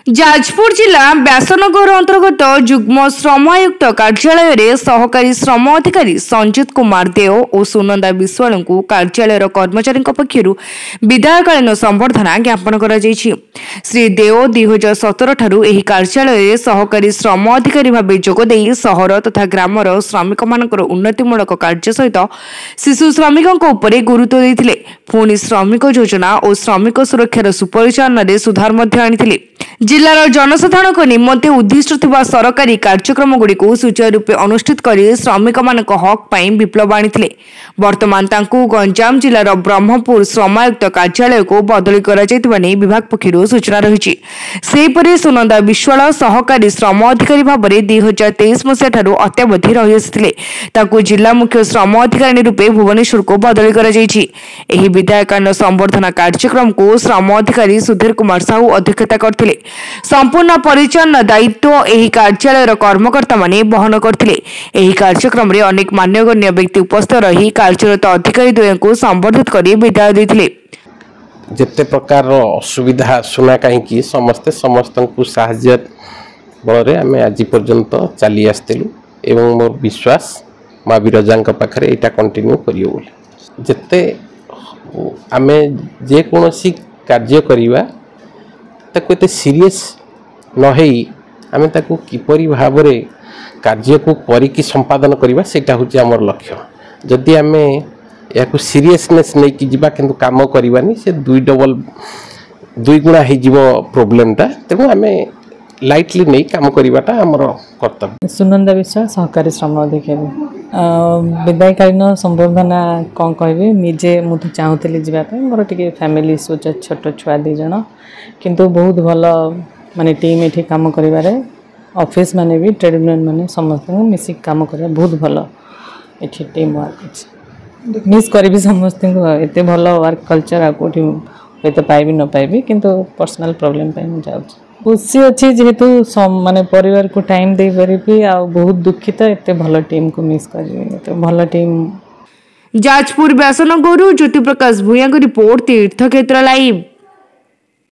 जाजपुर जिला व्यासनगर अंतर्गत जुग्म श्रम आयुक्त कार्यालय रे सहकारी श्रम अधिकारी संजीत कुमार देव और सुनंदा विश्वाल को कार्यालय कर्मचारी पक्षर विदायकालीन संबर्धना ज्ञापन कर श्री देव 2017 ठारू एही कार्यालय सहकारी श्रम अधिकारी भाव जोगदे सहर तथा ग्रामर श्रमिक मानकर उन्नतिमूलक कार्य सहित शिशु श्रमिकों उपरे गुरुत्व देते पुणी श्रमिक योजना और श्रमिक सुरक्षार सुपरिचालन सुधार आनी जिलार जनसाधारण निमंते उद्दिष्ट थिबा सरकारी कार्यक्रम गुड़िक सुचारू रूपे अनुष्ठित कर श्रमिक मान हक पर विप्लव आनी वर्तमान तांकु गंजाम जिलार ब्रह्मपुर श्रम आयुक्त कार्यालय को बदली कर विभाग पक्षर सूचना रही सेहीपरि सुनंदा विश्वाल सहकारी श्रम अधिकारी भाव में 2023 मसीहा ठारू अत्यावधि रही आसी जिला मुख्य श्रम अधिकारी रूपे भुवनेश्वर को बदली कर विधायकालीन संबर्धना कार्यक्रम को श्रम अधिकारी सुधीर कुमार साहू अध्यक्षता करथिले। संपूर्ण परिचालन दायित्व एही कार्यालय कर्मकर्ता माने बहन करथिले। एही कार्यक्रम रे अनेक मान्यगण्य व्यक्ति उपस्थित रही कार्यरत अधिकारी द्वय को संबर्धित कर विदाय देथिले। जेते प्रकार असुविधा सुना कहीं समस्ते समस्त को साहाय्य बल आम आज पर्यंत चली आसलु एवं मोर विश्वास माँ विरजा पाखे यहाँ कंटिन्यू करियो जेते आम जेकोसी कार्य करवा ताको एते सीरियस नहई आम ताको किपरि भाव रे कार्य को करिकी संपादन करवा सेटा होची हमर लक्ष्य। जदि आम या सीरियसनेस नहीं कि जीवा किंतु काम करवानी से दुई गुणा हो प्रोब्लेमटा तेणु आम लाइटली नहीं काम करवाटा हमर कर्तव्य। सुनंदा विश्वाल सहकारी श्रम अधिकारी विदायकालीन संबर्धना कौन कह निजे मुझे चाहूली जावाई मोर टे फैमिली इश्यू छोट छुआ दीज किंतु बहुत भल माने टीम ये कम कर ऑफिस माने भी ट्रेड यूनियन माने समस्त मिसिक काम कर बहुत भल ये टीम वर्क मिस करी समस्त एत भल वर्क कल्चर आ कौटी हते पाइबी न पाइबी किंतु पर्सनल प्रॉब्लम जाऊँ खुशी अच्छी जेहेतु माने परिवार को टाइम दे पारि आ बहुत दुखित एत भल टीम को मिस कर भल टीम। जाजपुर व्यासनगर ज्योति प्रकाश भूया रिपोर्ट तीर्थक्षेत्र लाइव।